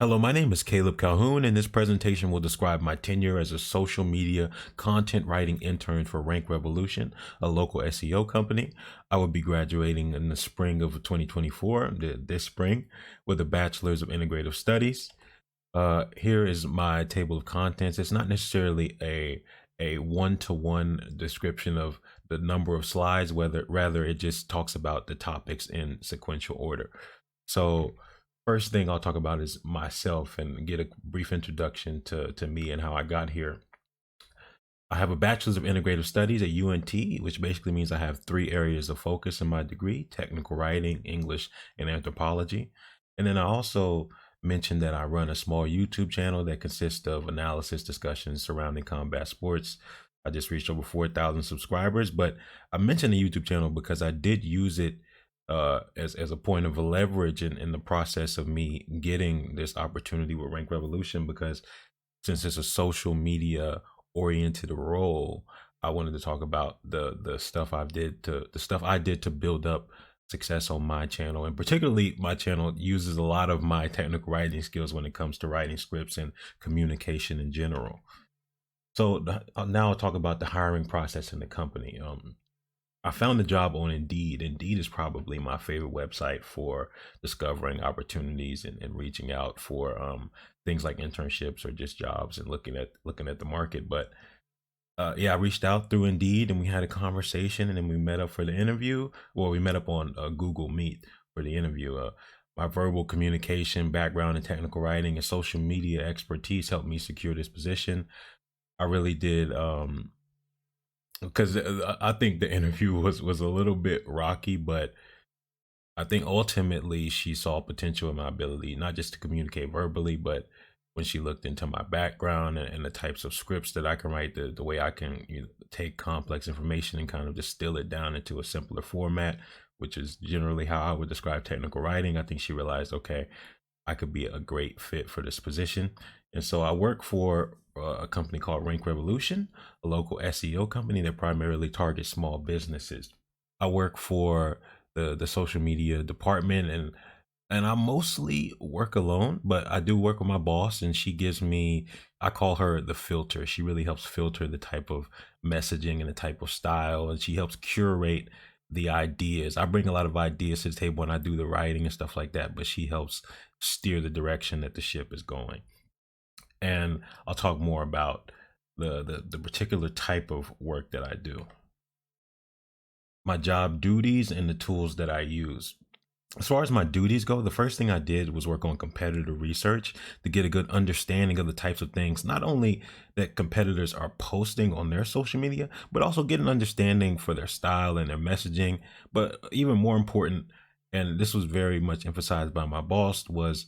Hello, my name is Caleb Calhoun, and this presentation will describe my tenure as a social media content writing intern for Rank Revolution, a local SEO company. I will be graduating in the spring of 2024, this spring, with a Bachelor's of Integrative Studies. Here is my table of contents. It's not necessarily a one-to-one description of the number of slides, rather it just talks about the topics in sequential order. So first thing I'll talk about is myself and get a brief introduction to me and how I got here. I have a Bachelor's of Integrative Studies at UNT, which basically means I have 3 areas of focus in my degree: technical writing, English, and anthropology. And then I also mentioned that I run a small YouTube channel that consists of analysis discussions surrounding combat sports. I just reached over 4,000 subscribers, but I mentioned the YouTube channel because I did use it as a point of leverage in the process of me getting this opportunity with Rank Revolution, because since it's a social media oriented role, I wanted to talk about the stuff I did to build up success on my channel. And particularly, my channel uses a lot of my technical writing skills when it comes to writing scripts and communication in general. So now I'll talk about the hiring process in the company. I found the job on Indeed. Indeed is probably my favorite website for discovering opportunities and reaching out for things like internships or just jobs and looking at the market. But yeah, I reached out through Indeed and we had a conversation, and then we met up for the interview. Well, we met up on Google Meet for the interview. My verbal communication background in technical writing and social media expertise helped me secure this position. I really did. Because I think the interview was a little bit rocky, but I think ultimately she saw potential in my ability, not just to communicate verbally, but when she looked into my background and the types of scripts that I can write, the way I can take complex information and kind of distill it down into a simpler format, which is generally how I would describe technical writing. I think she realized, okay, I could be a great fit for this position. And so I work for a company called Rank Revolution, a local SEO company that primarily targets small businesses. I work for the social media department, and I mostly work alone, but I do work with my boss, and she gives me, I call her the filter. She really helps filter the type of messaging and the type of style, and she helps curate the ideas. I bring a lot of ideas to the table when I do the writing and stuff like that, but she helps steer the direction that the ship is going. And I'll talk more about the particular type of work that I do, my job duties, and the tools that I use. As far as my duties go, the first thing I did was work on competitor research to get a good understanding of the types of things, not only that competitors are posting on their social media, but also get an understanding for their style and their messaging. But even more important, and this was very much emphasized by my boss, was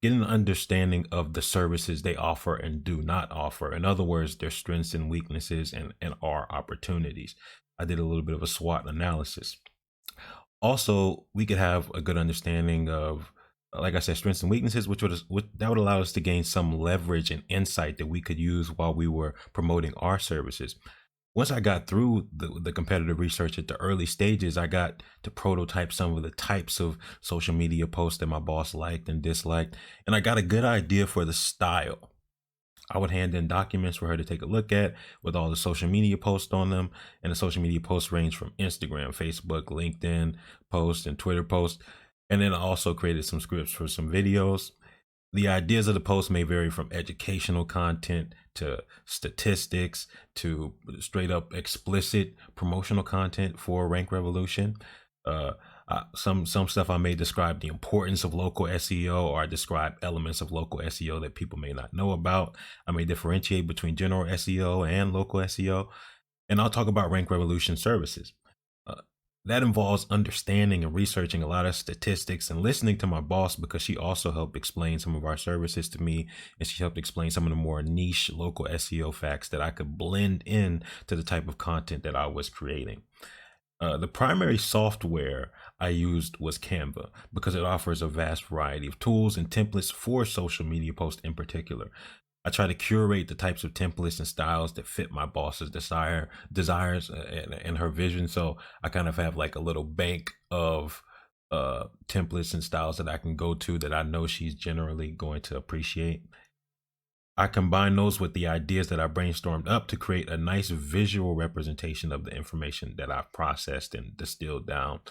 getting an understanding of the services they offer and do not offer. In other words, their strengths and weaknesses and our opportunities. I did a little bit of a SWOT analysis. Also, we could have a good understanding of, like I said, strengths and weaknesses, which that would allow us to gain some leverage and insight that we could use while we were promoting our services. Once I got through the competitive research at the early stages, I got to prototype some of the types of social media posts that my boss liked and disliked, and I got a good idea for the style. I would hand in documents for her to take a look at with all the social media posts on them. And the social media posts range from Instagram, Facebook, LinkedIn posts, and Twitter posts. And then I also created some scripts for some videos. The ideas of the post may vary from educational content to statistics to straight up explicit promotional content for Rank Revolution. Some stuff I may describe the importance of local SEO, or I describe elements of local SEO that people may not know about. I may differentiate between general SEO and local SEO, and I'll talk about Rank Revolution services. That involves understanding and researching a lot of statistics and listening to my boss, because she also helped explain some of our services to me, and she helped explain some of the more niche local SEO facts that I could blend in to the type of content that I was creating. The primary software I used was Canva, because it offers a vast variety of tools and templates for social media posts in particular. I try to curate the types of templates and styles that fit my boss's desires and her vision. So I kind of have like a little bank of templates and styles that I can go to that I know she's generally going to appreciate. I combine those with the ideas that I brainstormed up to create a nice visual representation of the information that I've processed and distilled down.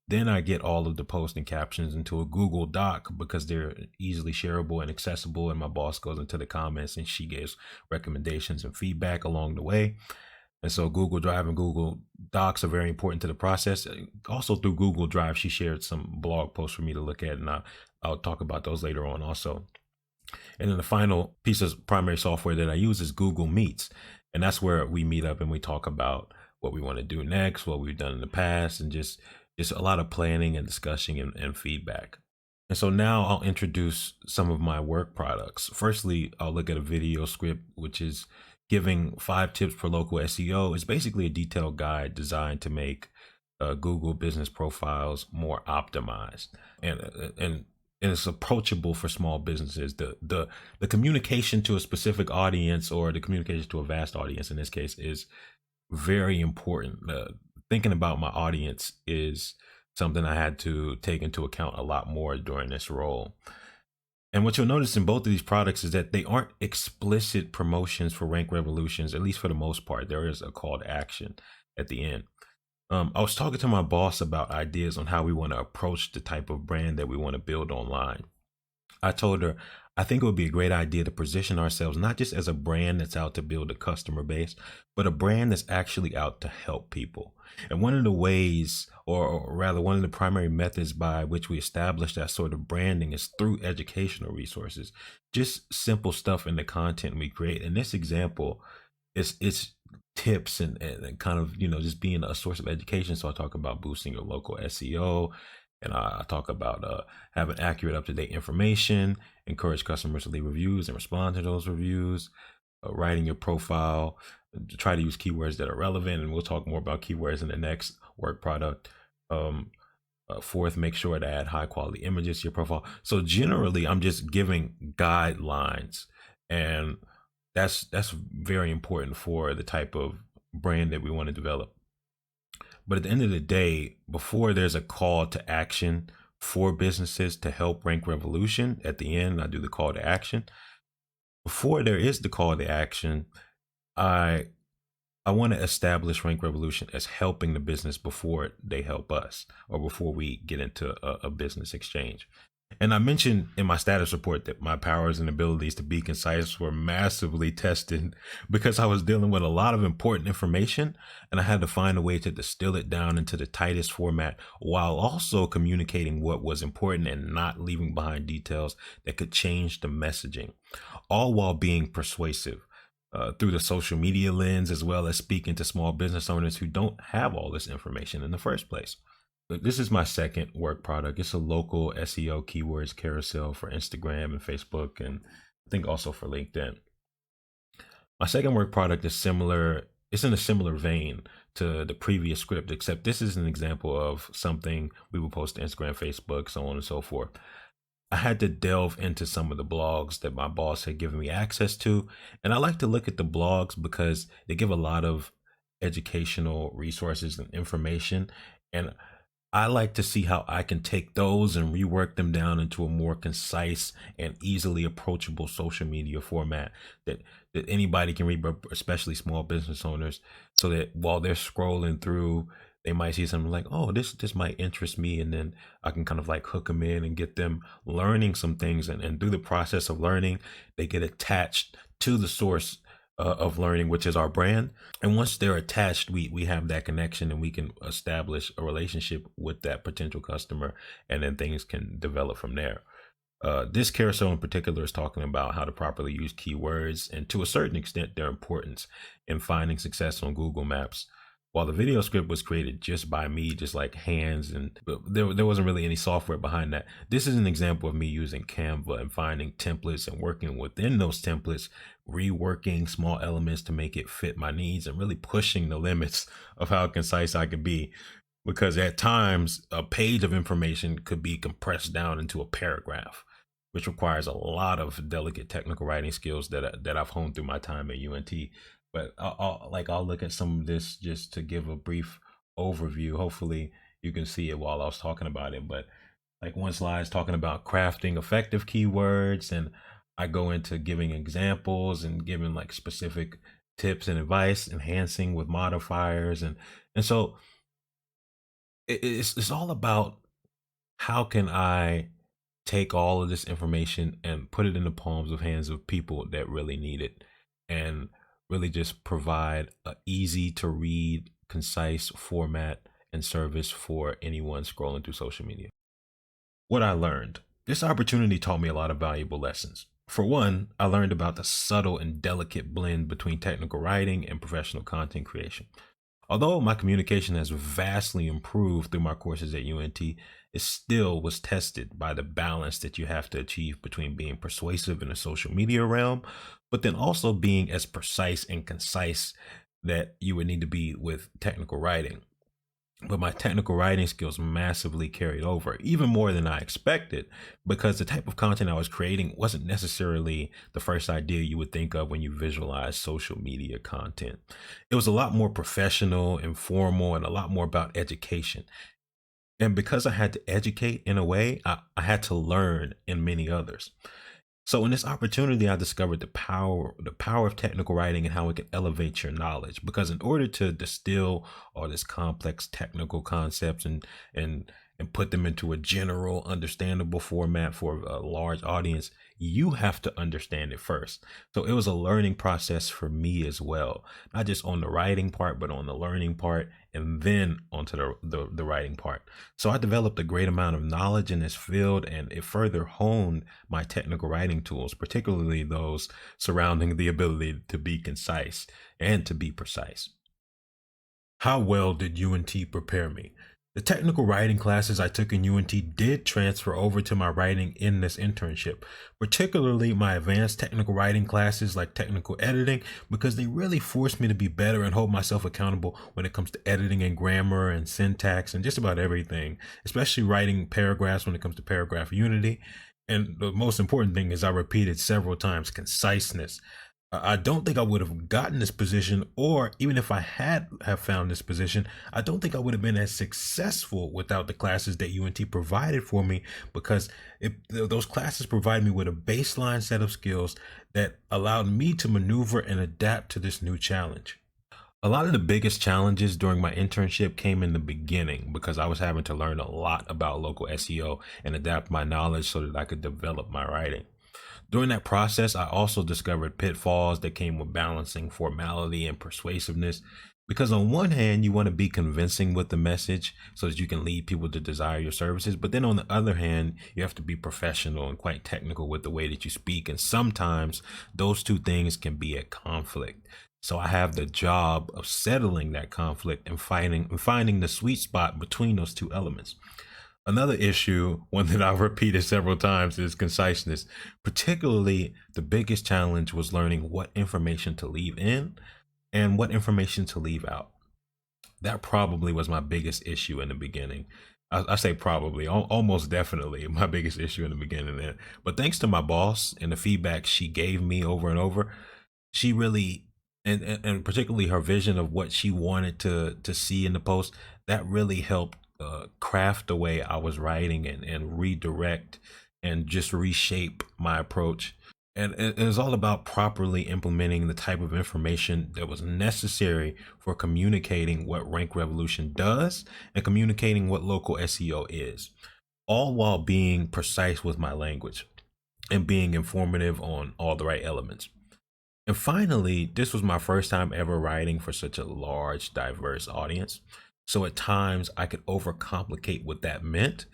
Then I get all of the posts and captions into a Google Doc because they're easily shareable and accessible. And my boss goes into the comments and she gives recommendations and feedback along the way. And so Google Drive and Google Docs are very important to the process. Also through Google Drive, she shared some blog posts for me to look at, and I'll talk about those later on also. And then the final piece of primary software that I use is Google Meets. And that's where we meet up and we talk about what we want to do next, what we've done in the past, and just a lot of planning and discussion and feedback. And so now I'll introduce some of my work products. Firstly, I'll look at a video script, which is giving 5 tips for local SEO. It's basically a detailed guide designed to make Google business profiles more optimized. And it's approachable for small businesses. The communication to a specific audience, or the communication to a vast audience in this case, is very important. Thinking about my audience is something I had to take into account a lot more during this role. And what you'll notice in both of these products is that they aren't explicit promotions for Rank Revolutions, at least for the most part. There is a call to action at the end. I was talking to my boss about ideas on how we want to approach the type of brand that we want to build online. I told her, I think it would be a great idea to position ourselves not just as a brand that's out to build a customer base, but a brand that's actually out to help people. And one of the ways, or rather one of the primary methods by which we establish that sort of branding, is through educational resources. Just simple stuff in the content we create. In this example, it's tips and kind of, just being a source of education. So I talk about boosting your local SEO, and I talk about having accurate, up-to-date information, encourage customers to leave reviews and respond to those reviews, writing your profile, try to use keywords that are relevant. And we'll talk more about keywords in the next work product. Fourth, make sure to add high quality images to your profile. So generally, I'm just giving guidelines, and that's very important for the type of brand that we want to develop. But at the end of the day, before there's a call to action for businesses to help Rank Revolution, at the end, I do the call to action. Before there is the call to action, I want to establish Rank Revolution as helping the business before they help us, or before we get into a business exchange. And I mentioned in my status report that my powers and abilities to be concise were massively tested because I was dealing with a lot of important information, and I had to find a way to distill it down into the tightest format while also communicating what was important and not leaving behind details that could change the messaging, all while being persuasive through the social media lens, as well as speaking to small business owners who don't have all this information in the first place. This is my second work product. It's a local SEO keywords carousel for Instagram and Facebook, and I think also for LinkedIn. My second work product is similar. It's in a similar vein to the previous script, except this is an example of something we will post to Instagram, Facebook, so on and so forth. I had to delve into some of the blogs that my boss had given me access to. And I like to look at the blogs because they give a lot of educational resources and information. And I like to see how I can take those and rework them down into a more concise and easily approachable social media format that anybody can read, but especially small business owners, so that while they're scrolling through, they might see something like, oh, this might interest me, and then I can kind of like hook them in and get them learning some things, and through the process of learning, they get attached to the source of learning, which is our brand. And once they're attached, we have that connection, and we can establish a relationship with that potential customer, and then things can develop from there. This carousel in particular is talking about how to properly use keywords, and to a certain extent their importance in finding success on Google Maps. While the video script was created just by me, just like hands, and there wasn't really any software behind that. This is an example of me using Canva and finding templates and working within those templates, reworking small elements to make it fit my needs, and really pushing the limits of how concise I could be. Because at times, a page of information could be compressed down into a paragraph, which requires a lot of delicate technical writing skills that I've honed through my time at UNT. But I'll look at some of this just to give a brief overview. Hopefully you can see it while I was talking about it. But like one slide is talking about crafting effective keywords, and I go into giving examples and giving like specific tips and advice, enhancing with modifiers, and so it's all about how can I take all of this information and put it in the palms of hands of people that really need it, and really just provide a easy to read, concise format and service for anyone scrolling through social media. What I learned. This opportunity taught me a lot of valuable lessons. For one, I learned about the subtle and delicate blend between technical writing and professional content creation. Although my communication has vastly improved through my courses at UNT, it still was tested by the balance that you have to achieve between being persuasive in the social media realm, but then also being as precise and concise that you would need to be with technical writing. But my technical writing skills massively carried over, even more than I expected, because the type of content I was creating wasn't necessarily the first idea you would think of when you visualize social media content. It was a lot more professional, informal, and a lot more about education. And because I had to educate in a way, I had to learn in many others. So in this opportunity, I discovered the power of technical writing and how it can elevate your knowledge. Because in order to distill all this complex technical concepts and put them into a general, understandable format for a large audience, you have to understand it first. So it was a learning process for me as well, not just on the writing part, but on the learning part, and then onto the writing part. So I developed a great amount of knowledge in this field, and it further honed my technical writing tools, particularly those surrounding the ability to be concise and to be precise. How well did UNT prepare me? The technical writing classes I took in UNT did transfer over to my writing in this internship, particularly my advanced technical writing classes like technical editing, because they really forced me to be better and hold myself accountable when it comes to editing and grammar and syntax and just about everything, especially writing paragraphs when it comes to paragraph unity. And the most important thing is I repeated several times conciseness. I don't think I would have gotten this position, or even if I had have found this position, I don't think I would have been as successful without the classes that UNT provided for me, because those classes provided me with a baseline set of skills that allowed me to maneuver and adapt to this new challenge. A lot of the biggest challenges during my internship came in the beginning because I was having to learn a lot about local SEO and adapt my knowledge so that I could develop my writing. During that process, I also discovered pitfalls that came with balancing formality and persuasiveness. Because on one hand, you want to be convincing with the message so that you can lead people to desire your services. But then on the other hand, you have to be professional and quite technical with the way that you speak. And sometimes those two things can be at conflict. So I have the job of settling that conflict and finding the sweet spot between those two elements. Another issue, one that I've repeated several times, is conciseness. Particularly, the biggest challenge was learning what information to leave in and what information to leave out. That probably was my biggest issue in the beginning. I say probably, almost definitely my biggest issue in the beginning. But thanks to my boss and the feedback she gave me over and over, she really, and particularly her vision of what she wanted to see in the post, that really helped craft the way I was writing and redirect and just reshape my approach. And it was all about properly implementing the type of information that was necessary for communicating what Rank Revolution does and communicating what local SEO is, all while being precise with my language and being informative on all the right elements. And finally, this was my first time ever writing for such a large, diverse audience. So at times I could overcomplicate what that meant,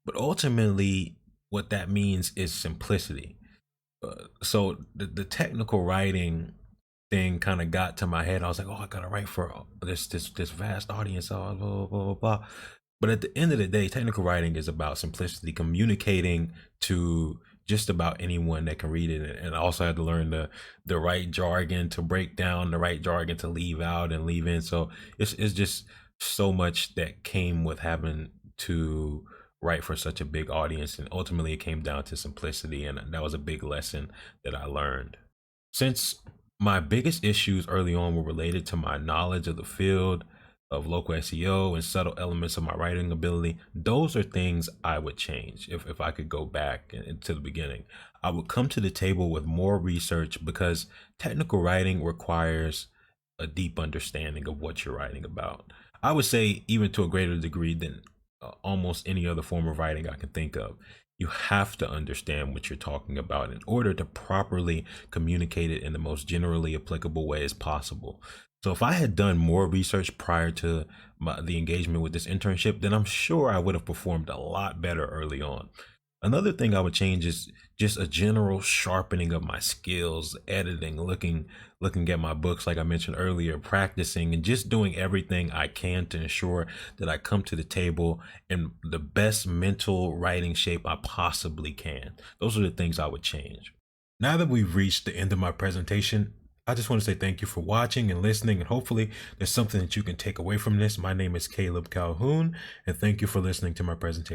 but ultimately, what that means is simplicity. So the technical writing thing kind of got to my head. I was like, oh, I gotta write for this vast audience, blah, blah, blah, blah, blah. But at the end of the day, technical writing is about simplicity, communicating to just about anyone that can read it. And I also had to learn the right jargon to break down, the right jargon to leave out and leave in. So it's just so much that came with having to write for such a big audience. And ultimately, it came down to simplicity. And that was a big lesson that I learned. Since my biggest issues early on were related to my knowledge of the field, of local SEO and subtle elements of my writing ability. Those are things I would change if I could go back to the beginning. I would come to the table with more research because technical writing requires a deep understanding of what you're writing about. I would say even to a greater degree than almost any other form of writing I can think of. You have to understand what you're talking about in order to properly communicate it in the most generally applicable way as possible. So if I had done more research prior to the engagement with this internship, then I'm sure I would have performed a lot better early on. Another thing I would change is just a general sharpening of my skills, editing, looking at my books like I mentioned earlier, practicing and just doing everything I can to ensure that I come to the table in the best mental writing shape I possibly can. Those are the things I would change. Now that we've reached the end of my presentation, I just want to say thank you for watching and listening, and hopefully there's something that you can take away from this. My name is Caleb Calhoun, and thank you for listening to my presentation.